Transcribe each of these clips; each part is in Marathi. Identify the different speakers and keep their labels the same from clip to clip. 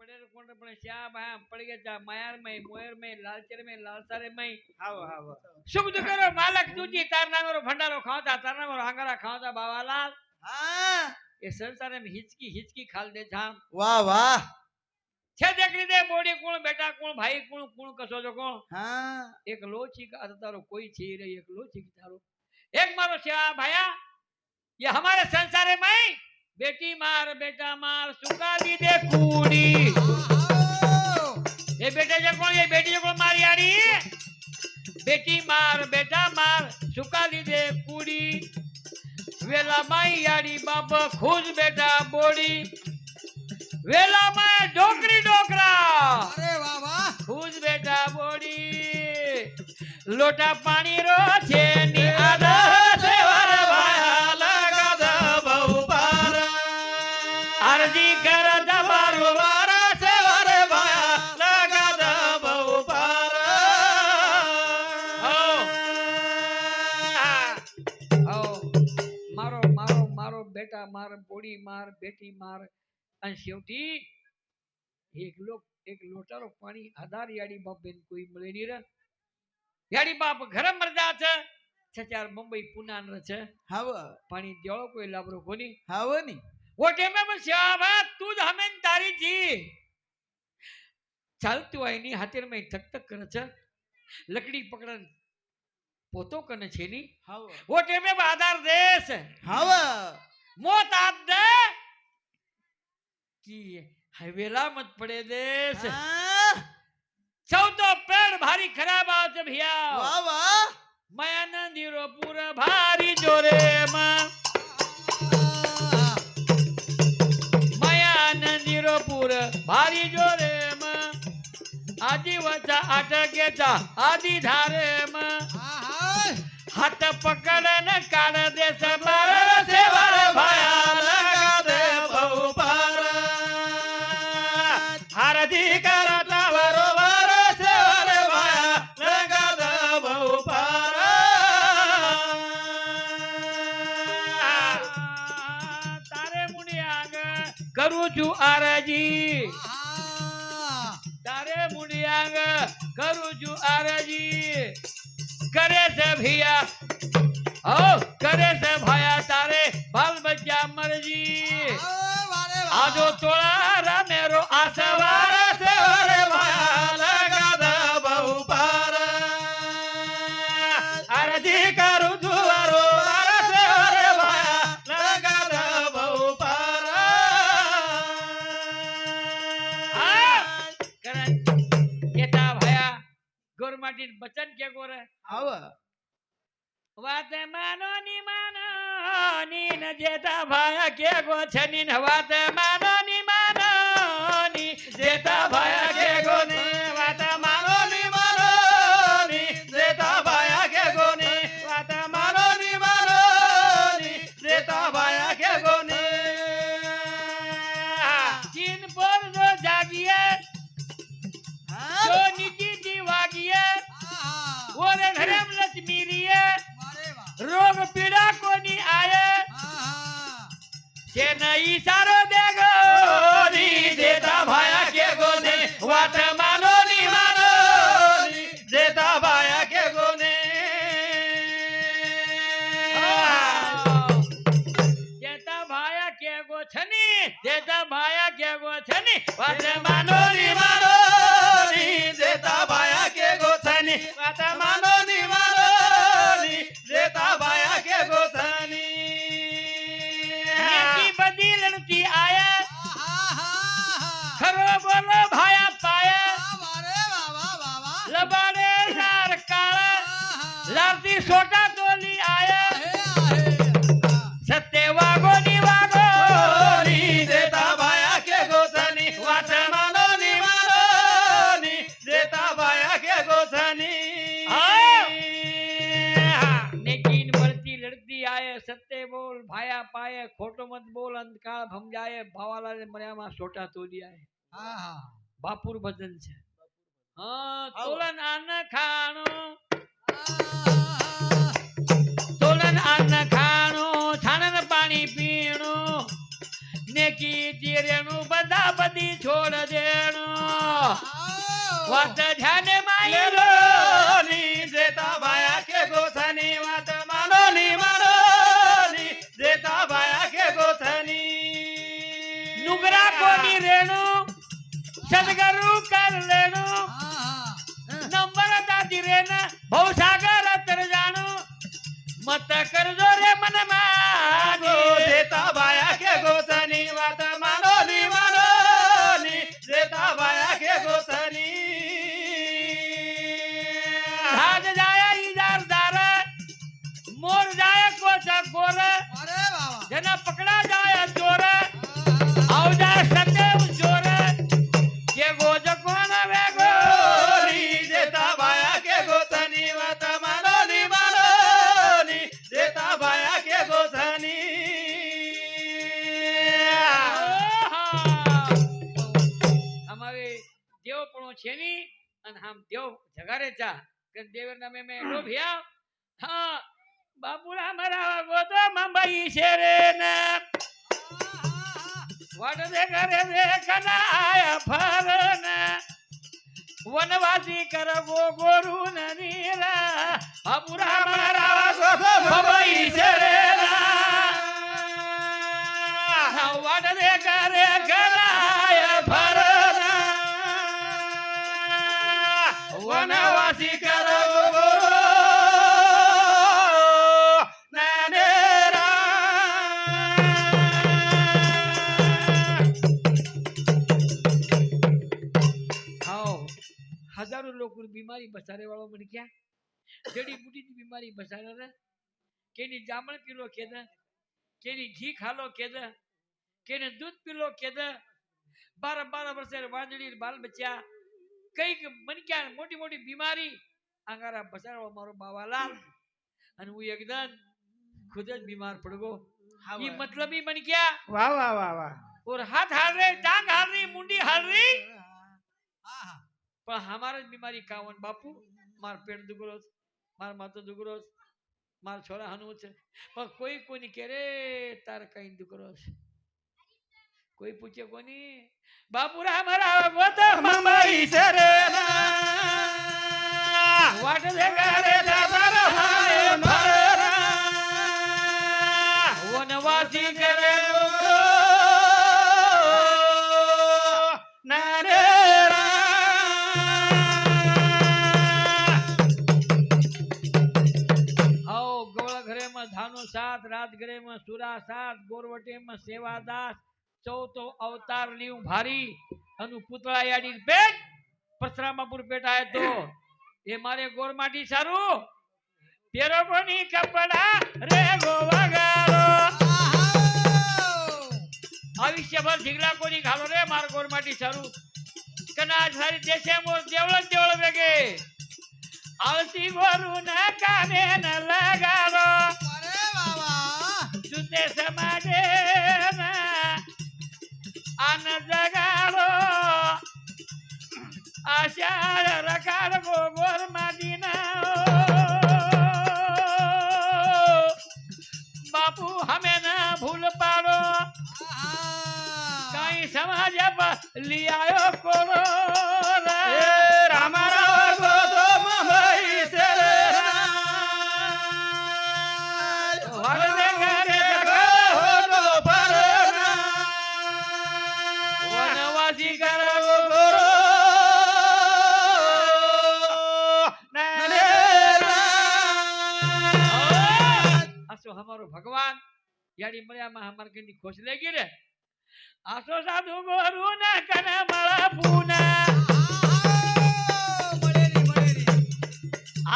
Speaker 1: पड़े कोण पण श्या भाया पड़ गया चा मायार में मोयर में लालचर में लालसारे में
Speaker 2: हाव हाव
Speaker 1: सुख दुखरो मालक तुझी तारनामरो भंडारो खावता तारनामरो आंगरा खावता बाबालाल
Speaker 2: हाँ
Speaker 1: ये संसार में हिचकी हिचकी खाल दे छा
Speaker 2: वाह वाह
Speaker 1: छे देखली दे बोडी कोण बेटा कोण भाई कोण कोण कसो जो कोण
Speaker 2: हाँ
Speaker 1: एक लोची का तारो कोई छी रे एक लोची की तारो एक मारो श्या भाया ये हमारे संसार में बेटी मार बेटा मार सुका दी दे कूड़ी ये बेटे जो कौन ये बेटी जो कौन मारी आड़ी बेटी मार बेटा मार सुका दी दे कूड़ी वेला माई आड़ी बाप खुश बेटा बोड़ी वेला माई डोकरी डोकरा
Speaker 2: अरे वाह वाह
Speaker 1: खुश बेटा बोड़ी लोटा पानी रो छे नी आधा सेवर भाया लगा द बहु पार अर्जी कर दबारो मारा सेवर भाया लगा द बहु पार ओ मारो मारो मारो बेटा मार बोड़ी मार बेटी मार અને शेवटी एक लोटारो पाणी आधार याडी बाप बेन कोई મળે ની રે याडी बाप घर मरदा છે છચાર मुंबई पुना न છે
Speaker 2: हाव
Speaker 1: पाणी देळो कोई लाबरो कोनी
Speaker 2: हाव नी
Speaker 1: वो टेमे में श्यामा तू ज हमें तारी जी चालती હોય ની હાથેર में ठक ठक करे છે लकड़ी पकड़न पोतो कने छे नी
Speaker 2: हाव
Speaker 1: वो टेमे में आधार देश
Speaker 2: हाव
Speaker 1: मोत आप दे कि हवेला मत पड़े देश चौदह पेड़ भारी खराब आवते भैया
Speaker 2: वाह वाह
Speaker 1: मायानंदीरो पूरा भारी जोरे मां मायानंदीरो पूरा भारी जोरे मां आदि वचा अटकेचा आदि धारे मां हाथ पकड़न काढ़ दे सबर सेवर भाया लगा दे बहु पार हरदी करता बरोबर सेवर भाया लगा दे बहु पार तारे मुनियांग करू छु आरजी तारे मुनियांग करू छु आरजी करे से भैया ओ करे से भाया तारे बाल बच्चा मर्जी आजो तोड़ा रा मेरो आसवार से रे भाया लगा द बहु पार अर्जी करू दुआरो बार से रे भाया लगा द बहु पार करे केता भाया गोरमाटी बचन के गोरे
Speaker 2: हाव
Speaker 1: वात मानो नी न जेता भाया के गो छनीन वात मानो नी जेता भाया के गो ने वात मानो नी जेता भाया के गो ने वात मानो नी जेता भाया के गो ने जिन पर जो जागिए जो नीति जीवागिए वो रे धर्म लक्ष्मी रिए रोग पीड़ा को नहीं आए नहीं सारो देगो नी देता भाया के गोने वात मानो नी देता भाया के गोने देता भाया के गो छनी देता भाया के गो छनी वात मानो नी देता भाया के गो छनी वात मानो नी देता भाया के गो छनी बदी लड़की आया खरो बोलो भाया पाया लबाड़े लार काला लाती सोटा तोली आया सत्य वागो नी देता भाया के गोथनी वात मानो नी देता भाया के गोथनी लेकिन बढ़ती लड़ती आए सत्य बोल भाया पाए खोटो मत बोल अंधकार भम जाए भावाला ने मर्या में सोटा तोड़ी आए बापुर भजन छे हाँ तोलन अन्न खानो छानन पानी पीणो नेकी तीरेनु बदा बदी छोड़ दे વાત ધ્યાને
Speaker 3: લેલો
Speaker 1: માયલો
Speaker 3: ની જેતા ભાયા કે ગોથની વાત માનો ની માનો ની જેતા ભાયા કે ગોથની
Speaker 1: નુગરા કોની રેણુ સદગરુ કર લેણુ નંબર દાદી રેન ભવસાગર તર જાણુ મત કરજો રે મન
Speaker 3: ગો
Speaker 1: માની
Speaker 3: જેતા ભાયા કે ગોથની વાત માનો ની જેતા ભાયા કે ગોથની
Speaker 1: ભાગ જાય ઈજાર દાર મોર જાય કોચા કોર
Speaker 2: અરે વાહ
Speaker 1: જેના પકડા જાય ચોર આવ જાય સતેવ ચોર કે ગોજ કોણ વેગો
Speaker 3: ની જેતા ભાયા કે ગોથની વાત માનો ની જેતા ભાયા કે ગોથની
Speaker 1: અમારે દેવ પણ છે ની અને આમ દેવ જગારે ચા કે દેવ નામે મે લોભિયા હા બાપુરા મારા ગોતો મંબઈ છે રે ના વાડ દે કરે રે કનાયા ફરના વનવાસી કર ગો ગોરુ નનીરા બાપુરા મારા ગોતો મંબઈ છે રે ના વાડ દે કરે કનાયા ફરના વનવાસી કર ગો हजारों लोग बीमारी बसाने वालों मन क्या जड़ी बूटी की बीमारी बसाने रे केनी जामन पीलो केद केनी घी खालो केद केने दूध पीलो केद 12 वर्ष वांजड़ी बाल बच्चा कई मन क्या मोटी मोटी बीमारी अंगारा बसाने वालो मारो बावालाल अन वो एकदम खुद ज बीमार पड़ गो ये मतलब ही मन क्या
Speaker 3: वाह वाह वाह वाह
Speaker 1: और हाथ हाल रहे टांग हाल रही मुंडी हाल रही पर हमारे बीमारी कावन बापू मार पेट दुगरो मार मातो दुगरो मार छोरा हनु छे पर कोई कोनी करे तार कहीं दुगरो कोई पूछे कोनी बापूरा हमारा गोतो
Speaker 3: मुंबई से रे ना
Speaker 1: वाट दे करे दादर हाय
Speaker 3: भरना
Speaker 1: वनवासी करे
Speaker 3: नारे
Speaker 1: धानो साथ रात गरे में सुरा साथ गोरवटे में सेवादास चौथो अवतार लियू भारी अनु पुतळा याडी पेट परशुरामपुर पेट आए तो ये मारे गोर माटी सारू तेरो कोनी कपड़ा रे गोवागारो आयुष्यभर झिगला कोनी घालो रे मार गोर माटी सारू कना सारी देशे मोर देवळ वेगे आलसी गोरू न काने न लगारो सुते समाजे ना आन जगारो आषाढ रकाड गोर मादीना बापू हमें ना भूल पाड़ो कहीं समाज लियायो कोरो
Speaker 3: रामा गोतो मुंबई से रे
Speaker 1: वनवासी करो असो हमारो भगवान यानी मरिया में हमार के खुश लेगी रे आसो साधु गोरु ना कना मारा पूना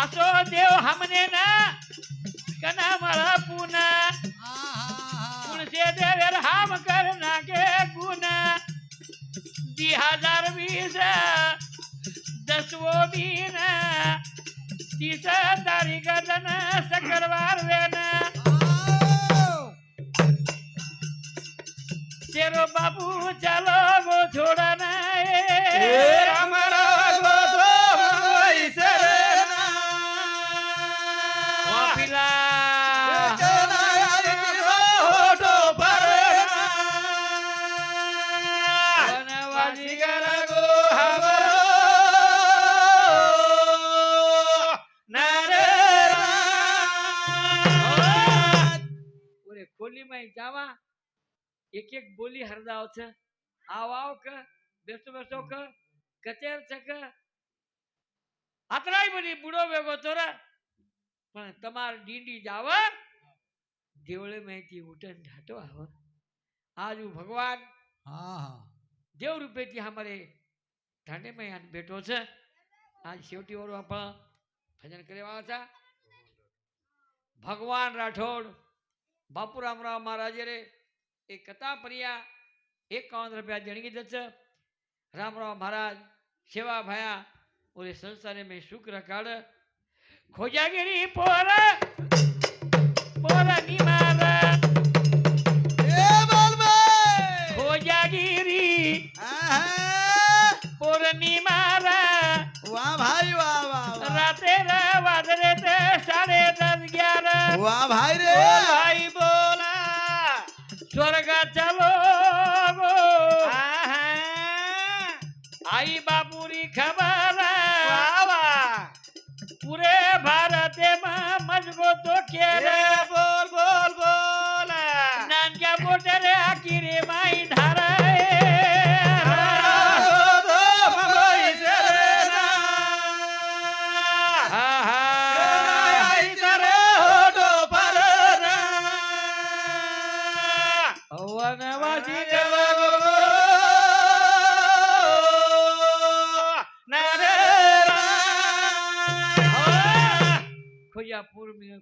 Speaker 1: आसो देव हमने ना कना मारा पूना पुन से देवर हम करना के गुना 2020 10वो दिन 30 तारीख दिन शुक्रवार देना तेरो बाबू चलो वो छोड़ना
Speaker 3: हमारा गोतो मुंबई से रे ना
Speaker 1: वापिला
Speaker 3: गोतो भरना
Speaker 1: वनवासी
Speaker 3: कर गो हमारा
Speaker 1: એક એક બોલી હરદાવ છે આવ આવ કે બેસો બેસો કે કચેર છે કે આતરાય બધી બુડો વેગો તોરા પણ તમાર ડીંડી જાવ દેવળે મેથી ઉઠન ઢાટો આવ આજુ ભગવાન
Speaker 2: હા હા
Speaker 1: દેવ રૂપેથી हमारे ઢાંડે में આન બેઠો છે આજ છેવટી વાળો આપણા ભજન કરવા હતા ભગવાન રાઠોડ બાપુ રામરાવ મહારાજ રે એ કથા પરિયા 51 रुपया जणगी दच रामराव महाराज सेवा भया और संसार में सुख रखाड़ खोजागिरी पोरा पोरा निमार
Speaker 2: ए बालभाई
Speaker 1: खोजागिरी
Speaker 2: आहा
Speaker 1: पोरनी मारा
Speaker 2: वाह भाई वाह वाह वाह
Speaker 1: राते वादरे ते 10:30 11
Speaker 2: वाह भाई रे
Speaker 3: भाई बोला
Speaker 1: स्वर्ग चलो गो
Speaker 3: आहा
Speaker 1: आई बापुरी खबर
Speaker 3: वाह वाह
Speaker 1: पूरे भारत में मजगो तो केरे
Speaker 3: ये बोल बोल बोल
Speaker 1: नानक्या बोटरे आकिरे माई धारा वनवासी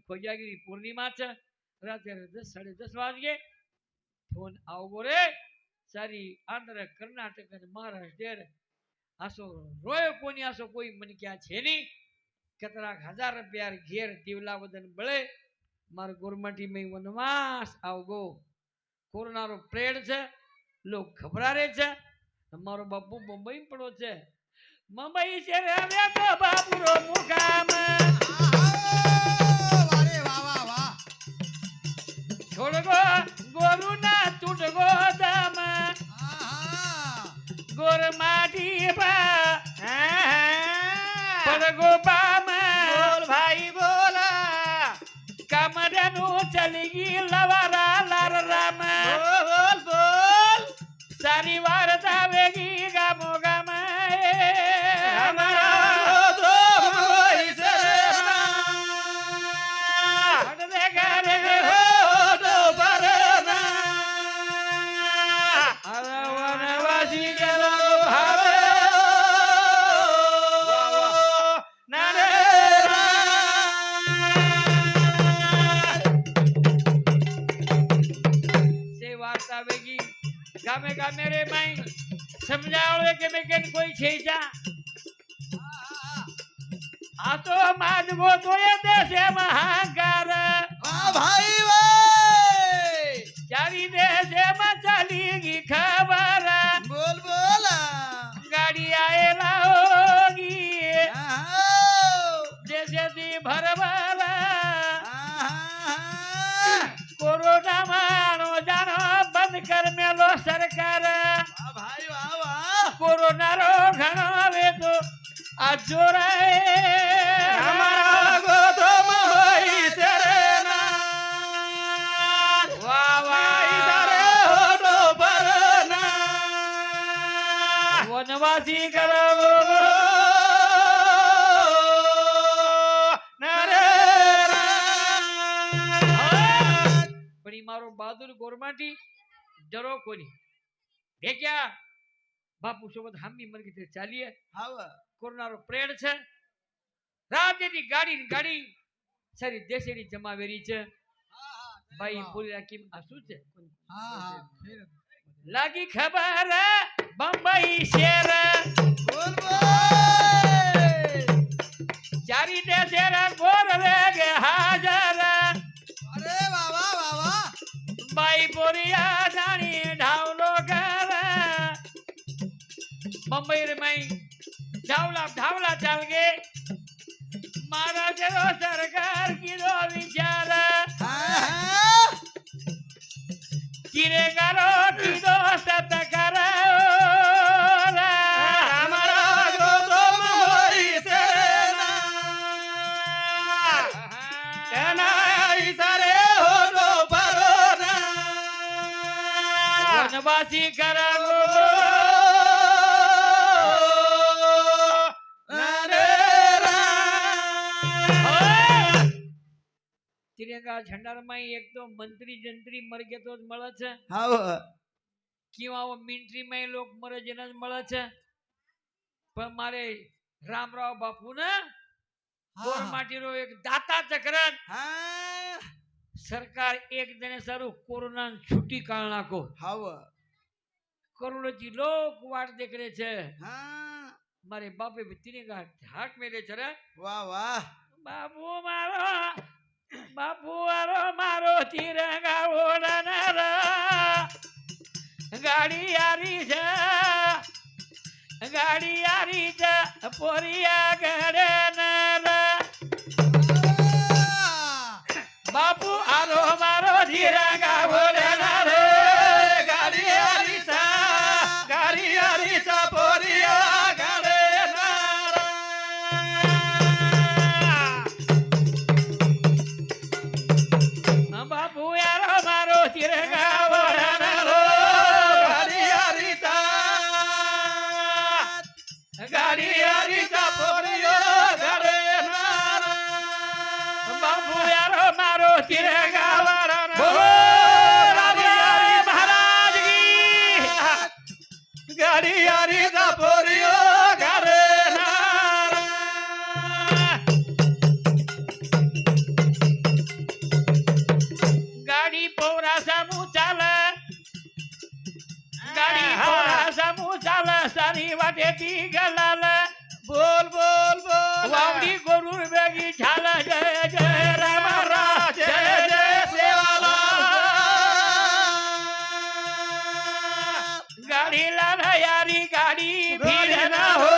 Speaker 1: खोजागिरी पूर्णिमा છે રાતે 10 10:30 વાગે ફોન આવગો રે સારી આંધ્ર કર્ણાટક અને મહારાષ્ટ્ર આસો રોયો કોની આસો કોઈ મને ક્યાં છે નહીં કેટલાક હજાર રૂપિયા ઘેર દીવલા વદન બળે માર ગોરમાટી મે વનવાસ આવગો કોરોનાનો પ્રેડ છે લોક ખબરારે છે મારો બાપુ મુંબઈ પડો છે મુંબઈ છે રે તો બાપુરો મુકામ
Speaker 2: वारे वाह वाह वाह
Speaker 1: छोड़गो गोरु ना टूटगो दाम
Speaker 2: आहा
Speaker 1: गोर माटी पा पड़गो पाम
Speaker 3: बोल भाई बोला
Speaker 1: कमरनु चलगी लवारा लार राम
Speaker 3: बोल बोल
Speaker 1: सारी वार्ता वेगी गामो गाम
Speaker 3: हमारा तो कोई से
Speaker 1: हट दे गारे
Speaker 3: तो परना
Speaker 1: अरे वनवासी के
Speaker 3: भावे नारे
Speaker 1: से वार्ता वेगी गामे गामे रे माई समझाओ के मैं के कोई छे जा आ तो माजगो तो ये देशे महाकार
Speaker 2: वाह भाई वाह
Speaker 1: चारी देशे में चलीगी खबर
Speaker 2: बोल बोल
Speaker 1: गाड़ी आएला होगी
Speaker 2: आहा
Speaker 1: जैसे दी भरवाला
Speaker 2: आहा
Speaker 1: कोरोना मानो जानो बंद कर मेलो सरकार
Speaker 2: वाह भाई वाह वाह
Speaker 1: कोरोना रो घणो वे तो आजोराए
Speaker 3: हमारा गोदम होई सेरेना
Speaker 1: वाह वाह
Speaker 3: इधरे होठो परना
Speaker 1: वनवासी करो
Speaker 3: नारे
Speaker 1: बड़ी मारो बहादुर गोरमाटी डरो कोनी देखया बापू सोबत हमी मन के चालिए
Speaker 2: हाव
Speaker 1: कोरोना रो प्रेड છે રાતેની ગાડી સારી દેશેડી જમાવેરી છે ભાઈ બોલી રાખી આ શું છે
Speaker 2: हाँ हाँ फिर
Speaker 1: લાગી ખબર બંબઈ શેર
Speaker 2: बोल बोल
Speaker 1: ચારી દેશેરા ગોર વેગે હાજર
Speaker 2: अरे वाह वाह वाह वाह
Speaker 1: બાઈ બોરિયા જાણી ઢાવલો કર બંબઈ રે માઈ ढावला चल गए महाराज रो सरकार की दो विचार
Speaker 2: हाँ
Speaker 1: किरे करो की दो सत करो
Speaker 3: हमारा गोदम होई सेरेना कहना इधरे होठो परना
Speaker 1: વાસી કરાવો तिरंगा झंडार में एक तो मंत्री जंत्री मर गए तो મળે છે
Speaker 2: હાવ
Speaker 1: किंवा मिलिटरी में लोग मरे જેને મળે છે પણ મારે રામરાવ બાપુ ને ગોરમાટીનો એક દાતા ચક્રન
Speaker 2: હા
Speaker 1: સરકાર એક દિને સારું કોરોના છૂટી કાઢ નાખો
Speaker 2: હાવ
Speaker 1: કરોડોથી લોક વાટ દેખ રહે છે
Speaker 2: હા
Speaker 1: મારે બાપે तिरंगा हाथ मेले છે रे
Speaker 2: વાહ વાહ
Speaker 1: બાપુ મારો तिरंगा ઓડનારા ગાડી આરી છે પોરિયા ગડનારા બાપુ આરો મારો तिरंगा ઓડનારા
Speaker 3: गाडी आरीचा पोरिया
Speaker 1: બાપુ આરો મારો तिरंगा ઓડનારો
Speaker 3: गाडी आरीचा पोरिया
Speaker 1: બાપુ આરો મારો तिरंगा महाराज की
Speaker 3: गाडी आरीचा पोरिया
Speaker 1: गाडी पोरा सामू चाल गाडी पोरा सामू चाल सारी वाटे ती गलाल
Speaker 3: बोल बोल बोल
Speaker 1: वावडी गोरुर बेगी झाला जय जय राम राम
Speaker 3: जय जय सेवाला
Speaker 1: गाडी लाला यारी गाडी फिर ना हो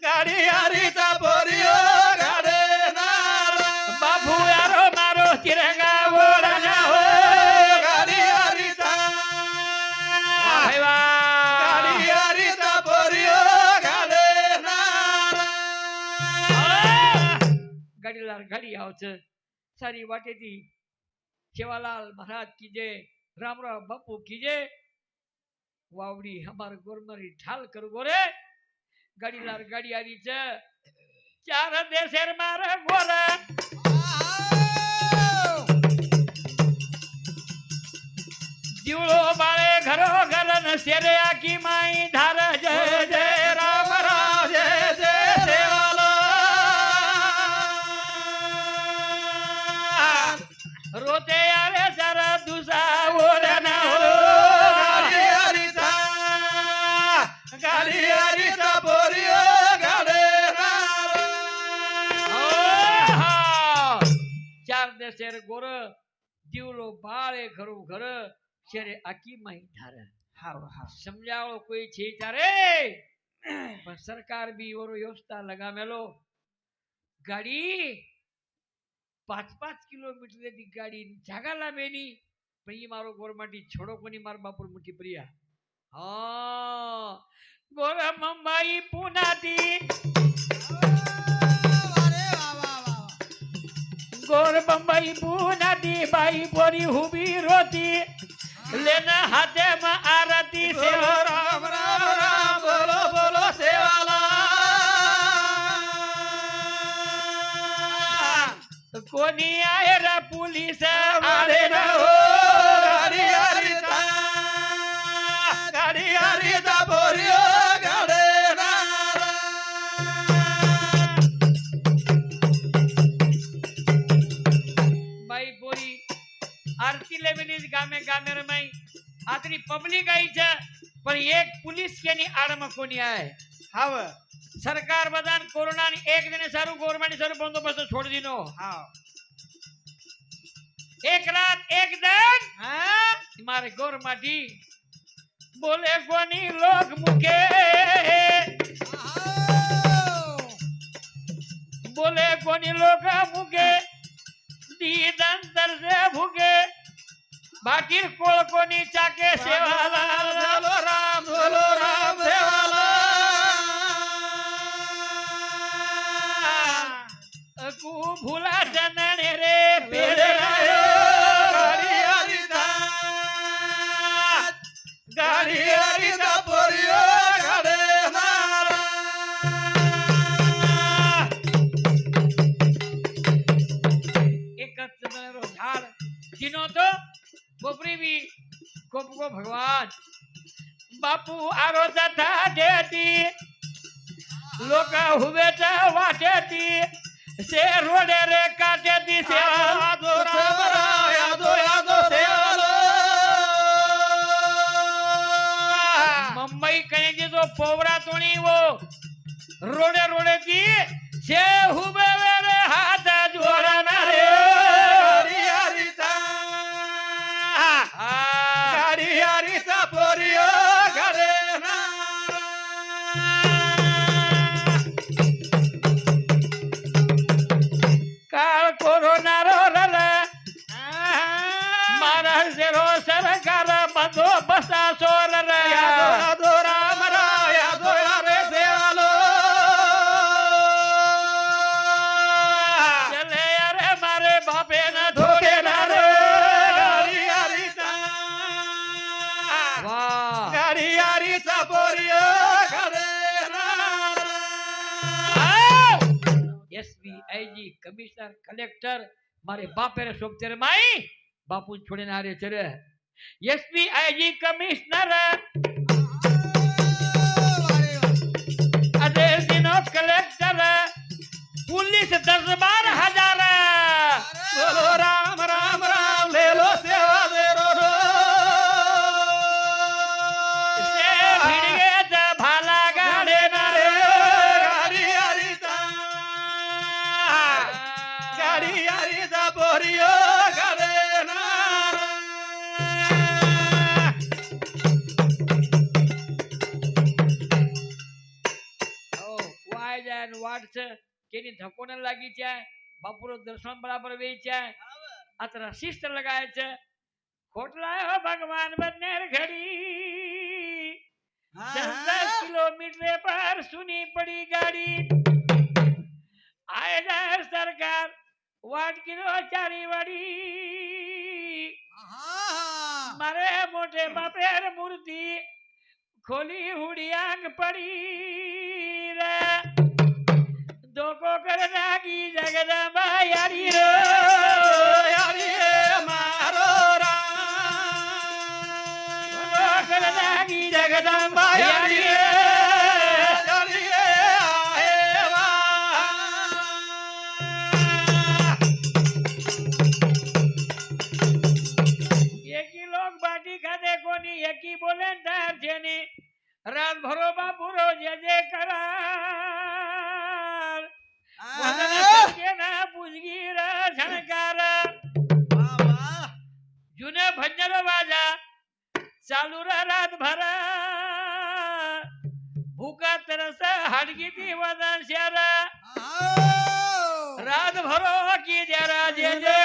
Speaker 3: गाडी आरीचा पोरियो
Speaker 1: बाबू यारो मारो तिरंगा ओढना हो
Speaker 3: गाडी आरीचा
Speaker 1: भाई वाह
Speaker 3: गाडी आरीचा पोरियो
Speaker 1: गाडीला गाडी आवच सारी वाटेती सेवालाल महाराज की जय रामराव बापू की जय वावडी हमार गोरमरी ढाल कर गोरे गाडीला गाडी आली चार देशेर मार गोरा दिवळो बाळे घरो घरन शेरे आकी माई धार जय जय राम राम
Speaker 3: जय जय सेवाला
Speaker 1: रोते आले सारा दुसा ओढना हो
Speaker 3: गाडी आरीचा पोरियो
Speaker 1: चार देशेर गोर दिवलो बाळे घरो घर शेरे आकी माई धार
Speaker 2: હાવ હાવ
Speaker 1: समजावो कोई छे तारे पण सरकार भी ओरो व्यवस्था लगा मेलो गाडी 5-5 किलोमीटर दी गाडी जागा लावेनी पण ई मारो गोरमाटी छोड़ो कोनी मार बापुर मुठी प्रिया हाँ गोर मुंबई पुनाती
Speaker 2: અરે વાહ વાહ વાહ
Speaker 1: गोर मुंबई पुनाती बाई बोरी हुबी रोती लेना हाथे में आरती से
Speaker 3: राम राम राम बोलो बोलो सेवाला
Speaker 1: कोणी आए रा पुलिस
Speaker 3: आले
Speaker 1: आले
Speaker 3: ना
Speaker 1: ना
Speaker 3: हो
Speaker 1: हो
Speaker 3: गाडी आरीचा पोरियो
Speaker 1: बाई बोरी आरती लेवली गामे गामे रमाई आतरी पब्लिक आई छे पण एक पुलिस केनी आडम कोणी आहे
Speaker 3: हाव
Speaker 1: सरकार बदान कोरोना ની એક દિને સારું ગવર્નમેન્ટ સારું બંદોબસ્ત છોડી દીનો
Speaker 3: हाव
Speaker 1: एक रात एक दिन हाँ मारे गौरमाटी बोले कोनी लोग मुके बोले कोनी लोग मुके दीदन तर से भूके बाकी कोळ कोणी चाके सेवाला
Speaker 3: बोलो राम सेवाला
Speaker 1: कु भूला जनने रे पेड़
Speaker 3: गाडी आरीचा
Speaker 1: भगवान बापू आरोचा था देती लोक हुबेचा वाटेती से रोडे रे काटेती सेवा
Speaker 3: यादो राम राम यादो यादो सेवालो
Speaker 1: मुंबई कहीं जो पोवरा तोणी वो रोडे रोडे ती से हुबे रे हाथ जोडना रे
Speaker 3: गाडी हरीचा
Speaker 1: आ,
Speaker 3: गाडी हरीचा पोरियो घरे
Speaker 1: काळ कोरोना रो रल महाराष्ट्र सरकार बंदो बसा सोर
Speaker 3: यादो यादो राम राम यादो यारे सेवालो
Speaker 1: चले अरे मारे बापे न
Speaker 3: धोके
Speaker 1: धोके
Speaker 3: ना
Speaker 1: ना
Speaker 3: रे
Speaker 1: रे
Speaker 3: गाडी हरीचा
Speaker 1: वाह
Speaker 3: गाडी हरीचा पोरियो घरे
Speaker 1: एसबीआईजी कमिश्नर कलेक्टर मारे बापे रे सोबते रे माई बापू छोड़े ना रे चले एसबीआईजी कमिश्नर आदेश दिनो कलेक्टर पुलिस 10,000
Speaker 3: बोलो राम राम राम ले लो सेवा दे रो
Speaker 1: से भिड़गे ज भाला गाडे ना रे
Speaker 3: गाडी हरीचा गाडी हरीचा पोरियो घरे
Speaker 1: वाय जाय वाटच केनी धक्को न लागी चाय बापूरो दर्शन बराबर वे चाय अतरा शिस्त लगायचं खोटला हो भगवान बनेर घडी 10 किलोमीटर पर सुनी पड़ी गाड़ी आए जाए सरकार वाट किलो चारी वाड़ी मारे मोटे बापेर मूर्ति खोली हुडी आंग पड़ी रे दोको करना की जगदम्बा यारी रो
Speaker 3: यारी मारो
Speaker 1: दोको करना की जगदम्बा यारी रो एकी लोग बाटी खाते कोणी एकी बोले तयार छेनी रात भरो बापू रो जे जे करार वदन सत्य ना पुजगी रा झणकार जुने भजन वाजा चालू रा रात भर भूका तरस हाडगी ती वदन शर रात भरो की जरा जे जे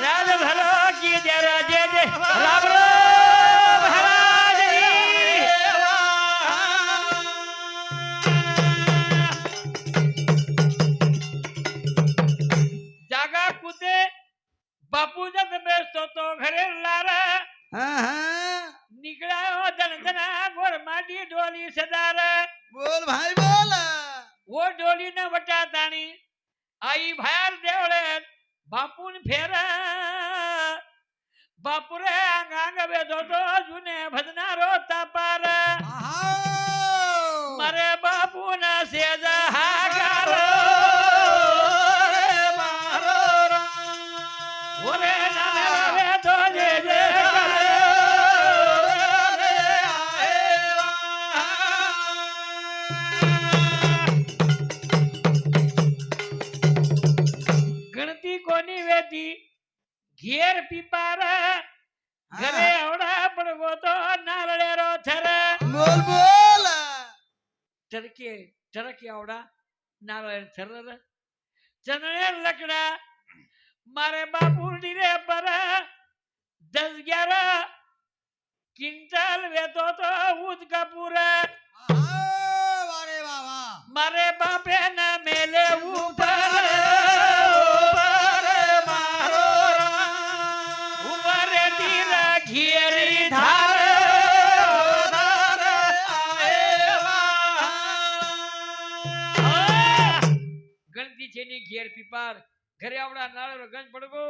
Speaker 1: रात भरो की जरा जे जे राम राम हराजी जागा कुते बापू जब बेसतो तो घरे लारा निकला हो दनदना गोर माटी डोली सदार
Speaker 2: बोल भाई बोल
Speaker 1: वो डोली न वटा ताणी आई बाहेर देवळे बापून फेर बापुरे अंगांग वेदो तो जुने भजनारो तापार मरे बापून सेज हागार ओरे नाना वेदो जे जे करे गणती कोणी वेती घेर पिपार घरे एवढा पडगो तो नारळेरो थर
Speaker 2: बोल बोल
Speaker 1: टरके एवढा नारळ थर चनळे लकडा मारे बापू डिरे पर 10-11 क्विंटल वेतो तो ऊद कपूर
Speaker 2: वारे बाबा
Speaker 1: मारे बापे न मेले ऊपर उमरे तीरा घियरी धार गणती छेनी घेर पिपार घरे आवडा नाळो गंज पडगो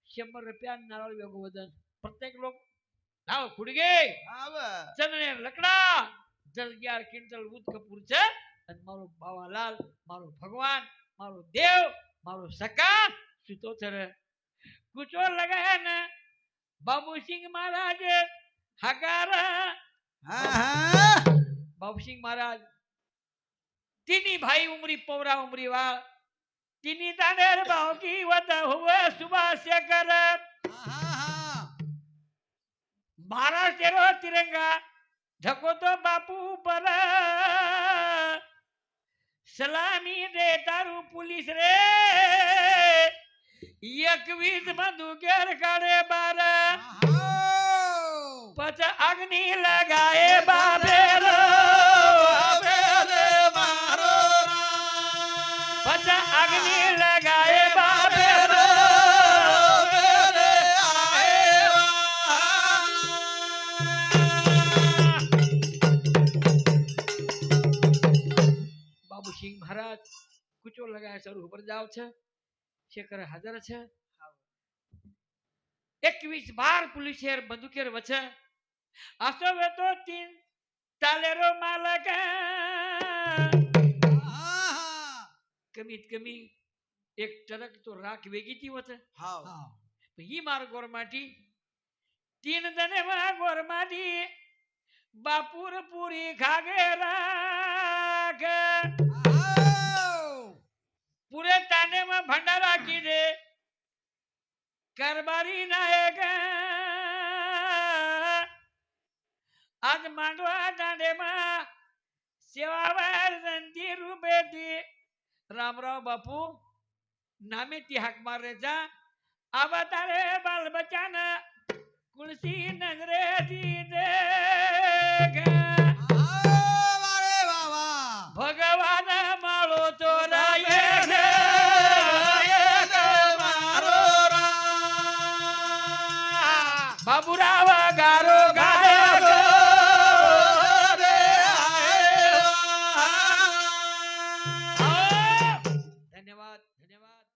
Speaker 1: ₹100 नारळ वेगो वजन प्रत्येक लोक लाव खुडगे
Speaker 2: આવ
Speaker 1: ચંદને લકડા 11 ક્વિન્ટલ ઉદ કપૂર છે અને મારો બાવાલાલ મારો ભગવાન મારો દેવ મારો સકા સુતો છે કૂચો લગાયા ને બાબુસિંહ મહારાજ હગાર
Speaker 2: હા હા
Speaker 1: બાબુસિંહ મહારાજ तीनी भाई उमरी पौरा उमरी वाल तीनी दानेर बाव की वता हुए सुबह से कर
Speaker 2: હા હા
Speaker 1: महाराज तेरो तिरंगा ढको तो बापू पर सलामी दे तारू पुलिस रे 21 बंदूकेर काढे बार पच अग्नि लगाए बाबे रो पच अग्नि लगाए बाबे रो બાબુસિંહ મહારાજ કૂચો લગાય સર ઉપર જાવ છે શેખર હાજર છે 21 પુલિસેર બંદૂકેર વચ્ચે આસવે તો 3 તાલેરો માલક કમીત કમી એક ટ્રક તો રાખ વેગી તી વચ્ચે
Speaker 2: હાવ
Speaker 1: ही मार गोरमाटी 3 दने मा गोरमाटी बापूर पूरी खागे राख पूरे ताने में भंडारा की दे करबारी नायक आज मांडवा डांडे में सेवावर जंती रूपे दी रामराव बापू नामे ती हाक मारे जा आबा तारे बाल बचान कुलसी नजरे दी देख
Speaker 2: વારે વાવા
Speaker 1: भगवान माळो तो राये बाबूराव